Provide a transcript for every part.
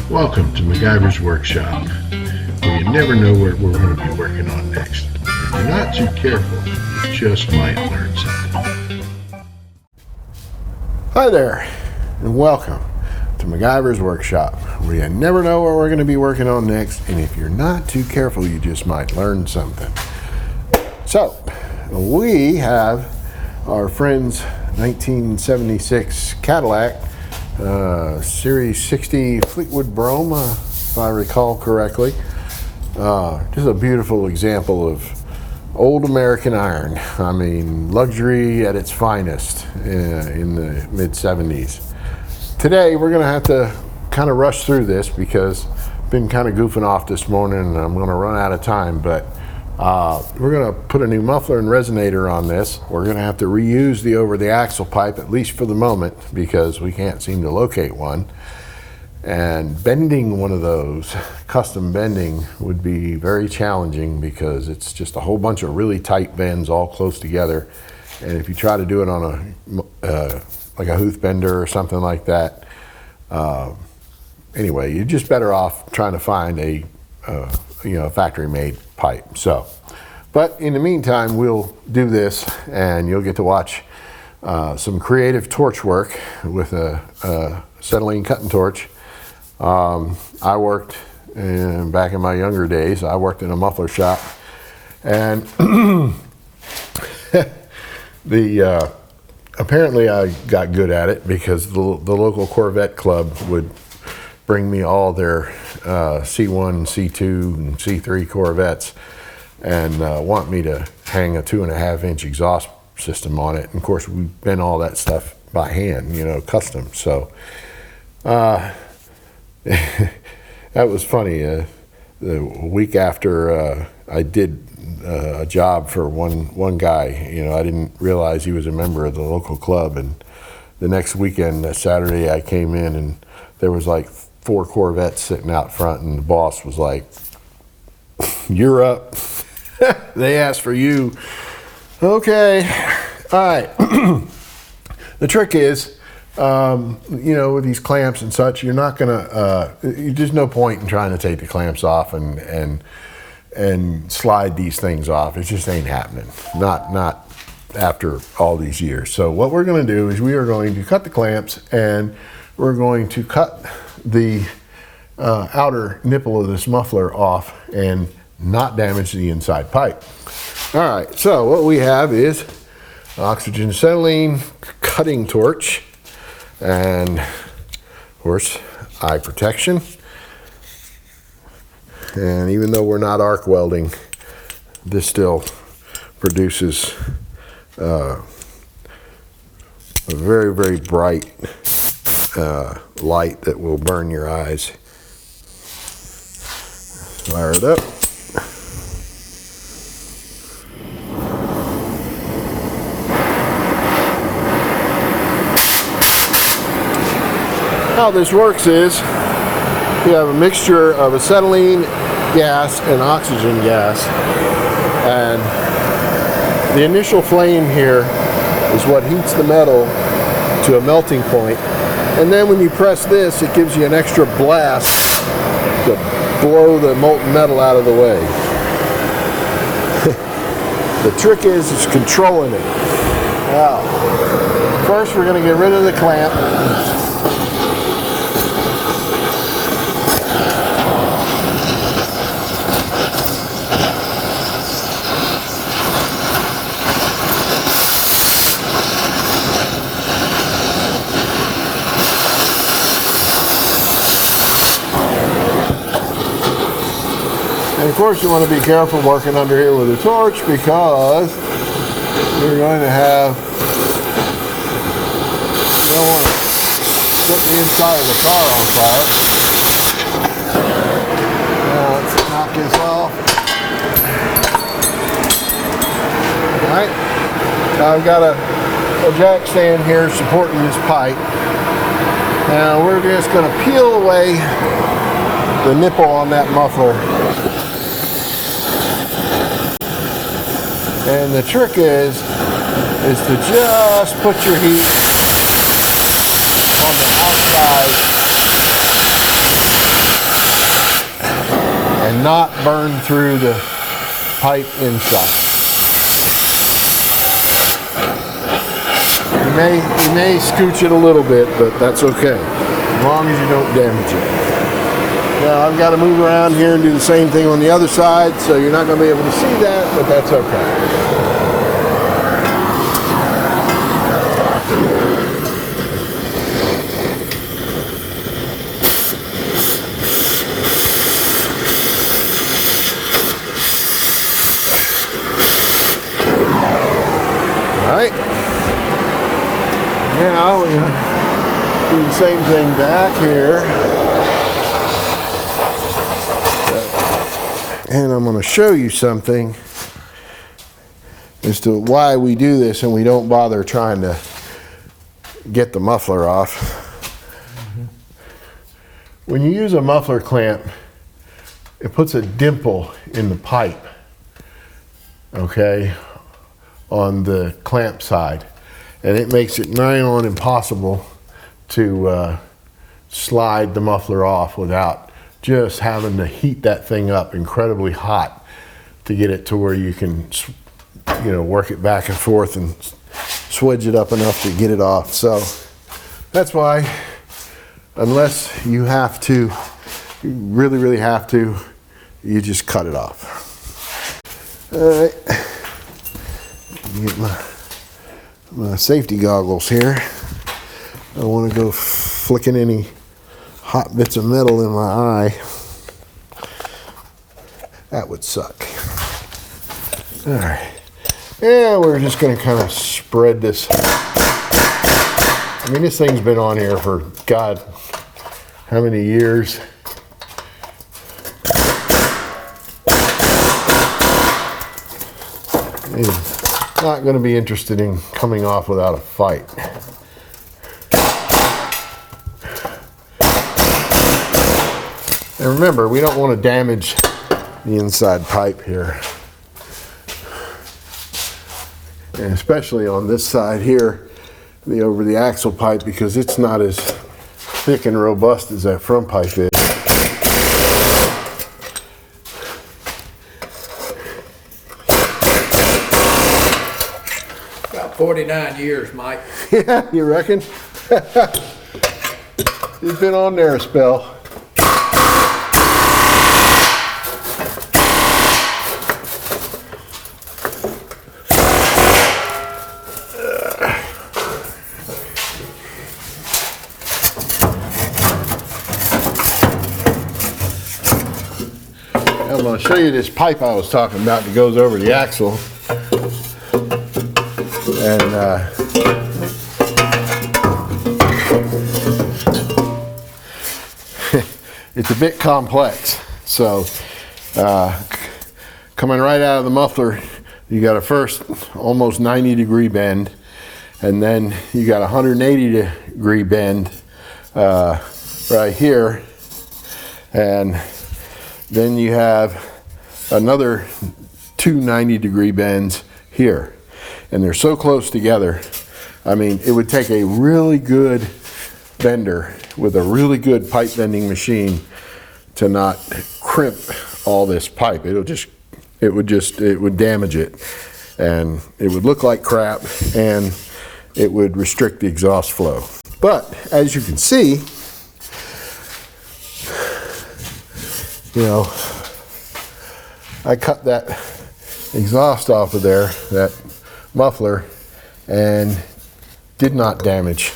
Welcome to MacGyver's Workshop, where you never know what we're going to be working on next. If you're not too careful, you just might learn something. Hi there, and welcome to MacGyver's Workshop, where you never know what we're going to be working on next, and if you're not too careful, you just might learn something. So, we have our friend's 1976 Cadillac, Series 60 Fleetwood Brougham, if I recall correctly. Just a beautiful example of old American iron. I mean, luxury at its finest in the mid-70s. Today, we're going to have to kind of rush through this because I've been kind of goofing off this morning and I'm going to run out of time, but we're going to put a new muffler and resonator on this. We're going to have to reuse the over-the-axle pipe, at least for the moment, because we can't seem to locate one. And bending one of those, custom bending, would be very challenging because it's just a whole bunch of really tight bends all close together. And if you try to do it on like a Huth bender or something like that, anyway, you're just better off trying to find a factory-made pipe. So, but in the meantime, we'll do this, and you'll get to watch some creative torch work with a acetylene cutting torch. I worked back in my younger days. I worked in a muffler shop, and apparently I got good at it because the local Corvette club would bring me all their C1, C2, and C3 Corvettes and want me to hang a 2.5-inch exhaust system on it. And of course, we bent all that stuff by hand, custom. So that was funny. The week after I did a job for one guy, I didn't realize he was a member of the local club. And the next weekend, Saturday, I came in and there was like 4 Corvettes sitting out front, and the boss was like, "You're up." They asked for you. Okay. All right. The trick is, with these clamps and such, you're not gonna. There's no point in trying to take the clamps off and slide these things off. It just ain't happening. Not after all these years. So what we're going to do is we are going to cut the clamps, and we're going to cut the outer nipple of this muffler off and not damage the inside pipe. All right, so what we have is an oxygen acetylene cutting torch and, of course, eye protection. And even though we're not arc welding, this still produces a very, very bright light that will burn your eyes. Fire it up. How this works is you have a mixture of acetylene gas and oxygen gas, and the initial flame here is what heats the metal to a melting point. And then when you press this, it gives you an extra blast to blow the molten metal out of the way. The trick is controlling it. Now, first we're going to get rid of the clamp. And of course, you want to be careful working under here with a torch because you're going to have, you don't want to put the inside of the car on fire. Now let's knock this off. Alright, now I've got a jack stand here supporting this pipe. Now we're just going to peel away the nipple on that muffler. And the trick is to just put your heat on the outside burn through the pipe inside. You may scooch it a little bit, but that's okay, as long as you don't damage it. Now I've got to move around here and do the same thing on the other side, so you're not going to be able to see that, but that's okay. Now we're going to do the same thing back here. And I'm going to show you something as to why we do this and we don't bother trying to get the muffler off. When you use a muffler clamp, it puts a dimple in the pipe, okay, on the clamp side. And it makes it nigh on impossible to slide the muffler off without just having to heat that thing up incredibly hot to get it to where you can, you know, work it back and forth and swedge it up enough to get it off. So that's why, unless you have to, you really have to, you just cut it off. All right, get my safety goggles here. I don't want to go flicking any hot bits of metal in my eye. That would suck. All right. Yeah, we're just going to kind of spread this. I mean, this thing's been on here for, God, how many years? It's not going to be interested in coming off without a fight. And remember, we don't want to damage the inside pipe here. And especially on this side here, over the axle pipe, because it's not as thick and robust as that front pipe is. About 49 years, Mike. Yeah, you reckon? He's been on there a spell. I'm going to show you this pipe I was talking about that goes over the axle. And it's a bit complex. So coming right out of the muffler, you got a first almost 90-degree bend, and then you got a 180-degree bend right here, and then you have another two 90-degree bends here. And they're so close together. I mean, it would take a really good bender with a really good pipe bending machine to not crimp all this pipe. It would damage it, and it would look like crap, and it would restrict the exhaust flow. But as you can see, you know, I cut that exhaust off of there, that muffler, and did not damage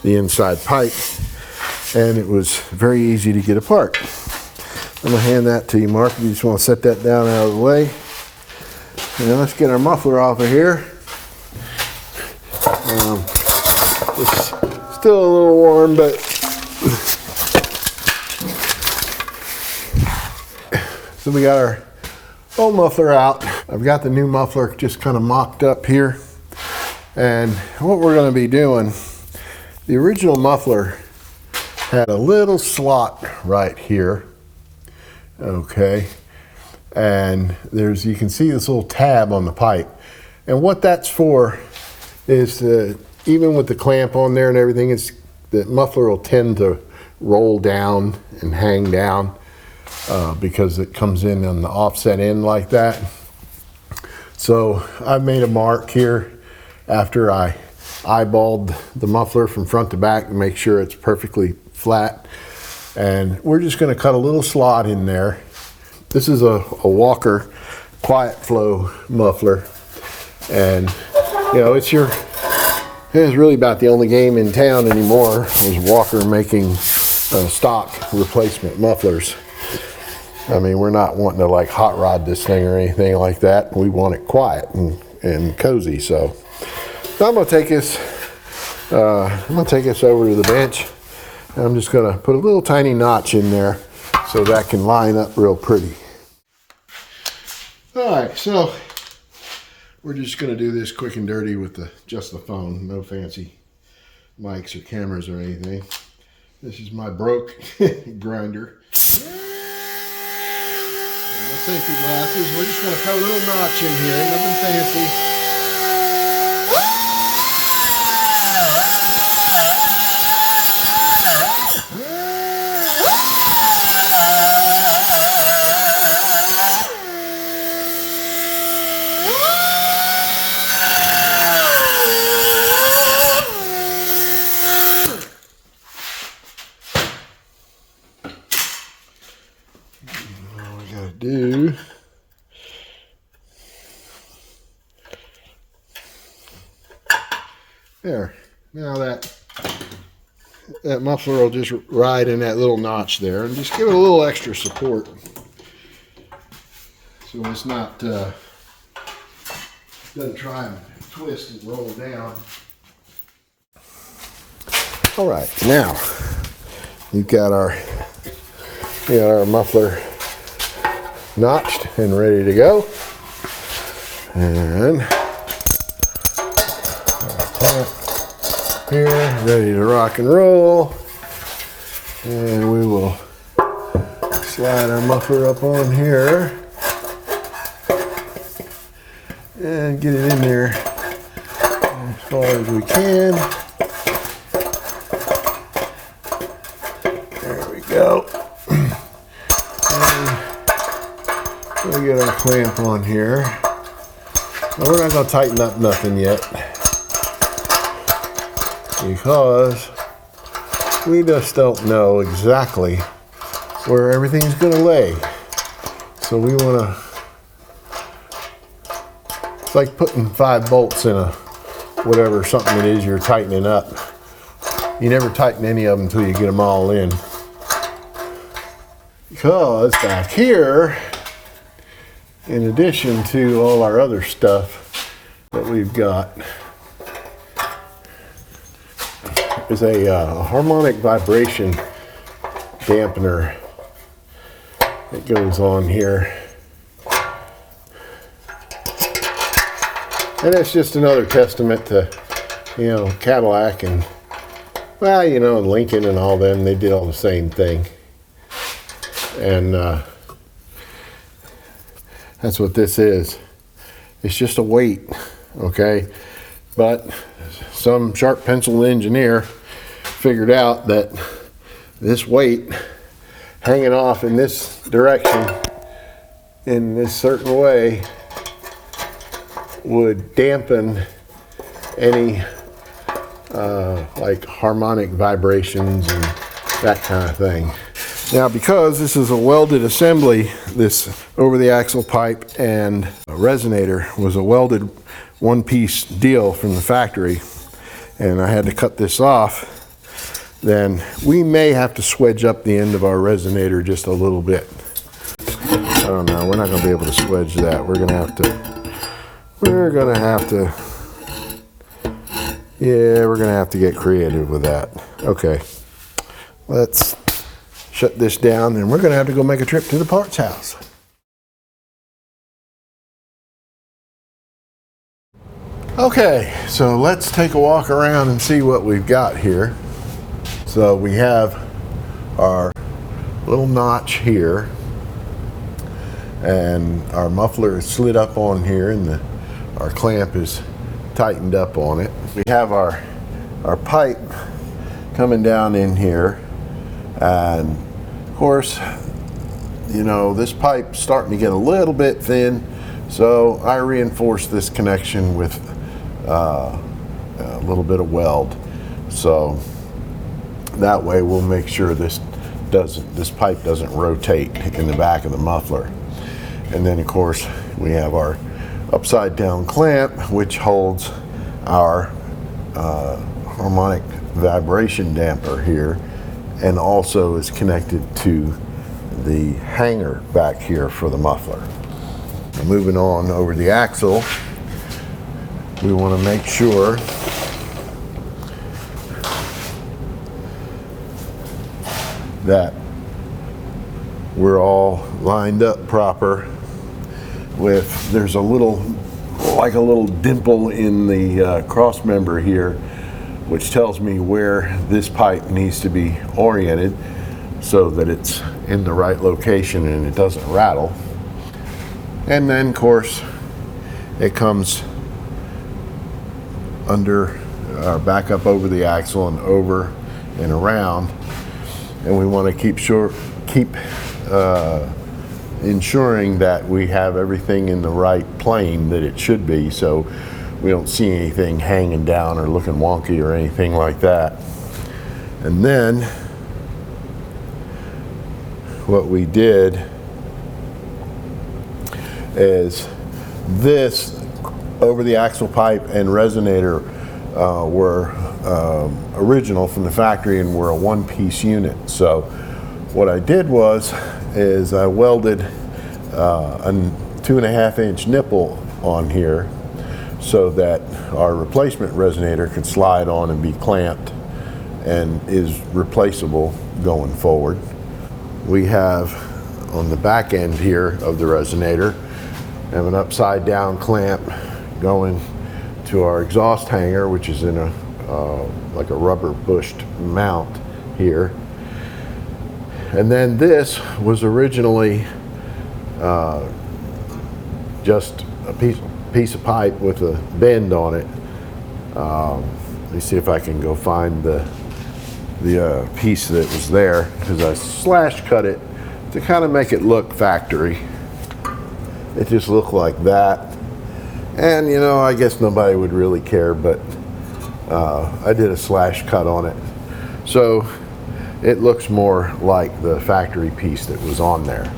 the inside pipe, and it was very easy to get apart. I'm going to hand that to you, Mark. You just want to set that down out of the way. And let's get our muffler off of here. It's still a little warm, but so we got our old muffler out. I've got the new muffler just kind of mocked up here. And what we're going to be doing, the original muffler had a little slot right here. Okay. And you can see this little tab on the pipe. And what that's for is even with the clamp on there and everything, the muffler will tend to roll down and hang down. because it comes in on the offset end like that. So I made a mark here after I eyeballed the muffler from front to back to make sure it's perfectly flat. And we're just going to cut a little slot in there. This is a Walker quiet flow muffler. And, you know, it's really about the only game in town anymore is Walker making stock replacement mufflers. I mean, we're not wanting to like hot rod this thing or anything like that. We want it quiet and cozy. So I'm gonna take this over to the bench. And I'm just gonna put a little tiny notch in there so that can line up real pretty. All right, so we're just gonna do this quick and dirty with just the phone. No fancy mics or cameras or anything. This is my broke grinder. No safety glasses. We're just going to cut a little notch in here. Nothing fancy. All we got to do there. Now that muffler will just ride in that little notch there, and just give it a little extra support so it's not doesn't try and twist and roll down. All right, now we've got our muffler notched and ready to go, and here, ready to rock and roll. And we will slide our muffler up on here and get it in there as far as we can. There we go. And we'll get our clamp on here. Now we're not going to tighten up nothing yet, because we just don't know exactly where everything's going to lay. So we want to, it's like putting 5 bolts in whatever something it is you're tightening up. You never tighten any of them until you get them all in. Because back here, in addition to all our other stuff that we've got, is a harmonic vibration dampener that goes on here. And it's just another testament to, you know, Cadillac and, well, you know, and Lincoln and all them. They did all the same thing. And that's what this is. It's just a weight, okay? But some sharp pencil engineer figured out that this weight hanging off in this direction in this certain way would dampen any like harmonic vibrations and that kind of thing. Now, because this is a welded assembly, this over the axle pipe and resonator was a welded one-piece deal from the factory, and I had to cut this off, then we may have to swedge up the end of our resonator just a little bit. I don't know, we're not going to be able to swedge that. We're going to have to get creative with that. Okay, let's shut this down, and we're going to have to go make a trip to the parts house. Okay, so let's take a walk around and see what we've got here. So we have our little notch here, and our muffler is slid up on here, and our clamp is tightened up on it. We have our pipe coming down in here, and of course, you know, this pipe's starting to get a little bit thin, so I reinforced this connection with a little bit of weld. So that way we'll make sure this pipe doesn't rotate in the back of the muffler. And then of course we have our upside down clamp, which holds our harmonic vibration damper here, and also is connected to the hanger back here for the muffler. Now, moving on over the axle, we want to make sure that we're all lined up proper. There's a little dimple in the cross member here, which tells me where this pipe needs to be oriented so that it's in the right location and it doesn't rattle. And then of course it comes under, back up over the axle and over and around, and we want to keep ensuring that we have everything in the right plane that it should be, so we don't see anything hanging down or looking wonky or anything like that. And then what we did is this over the axle pipe and resonator were original from the factory and were a one-piece unit. So what I did is I welded a 2.5 inch nipple on here so that our replacement resonator could slide on and be clamped and is replaceable going forward. We have on the back end here of the resonator, have an upside down clamp going to our exhaust hanger, which is in like a rubber bushed mount here. And then this was originally just a piece of pipe with a bend on it. Let me see if I can go find the piece that was there, because I slash cut it to kind of make it look factory. It just looked like that. And you know, I guess nobody would really care, but I did a slash cut on it. So it looks more like the factory piece that was on there.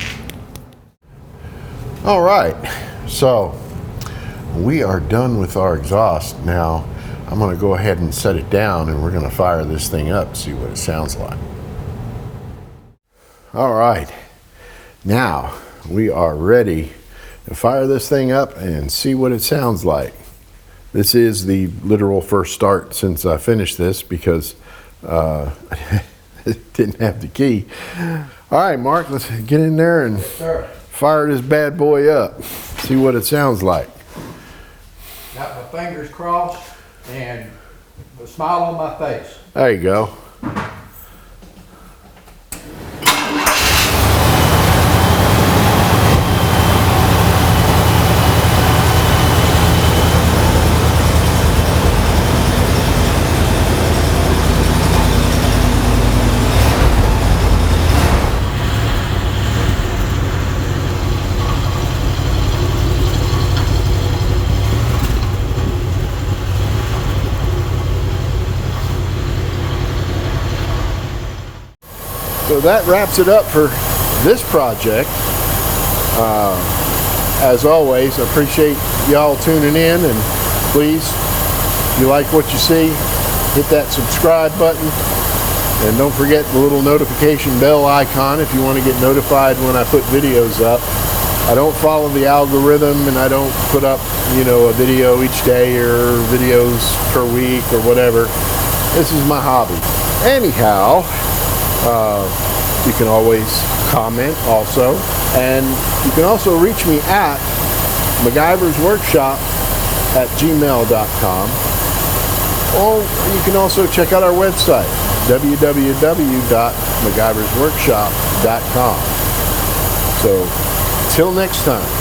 All right, so we are done with our exhaust. Now I'm going to go ahead and set it down, and we're going to fire this thing up, see what it sounds like. All right, now we are ready to fire this thing up and see what it sounds like. This is the literal first start since I finished this, because it didn't have the key. All right, Mark, let's get in there and fire this bad boy up. See what it sounds like. Got my fingers crossed and a smile on my face. There you go. So that wraps it up for this project. As always, I appreciate y'all tuning in, and please, if you like what you see, hit that subscribe button, and don't forget the little notification bell icon if you want to get notified when I put videos up. I don't follow the algorithm, and I don't put up, you know, a video each day or videos per week or whatever. This is my hobby. Anyhow, you can always comment also, and you can also reach me at MacGyversWorkshop@gmail.com, or you can also check out our website, www.MacGyversWorkshop.com. So, till next time.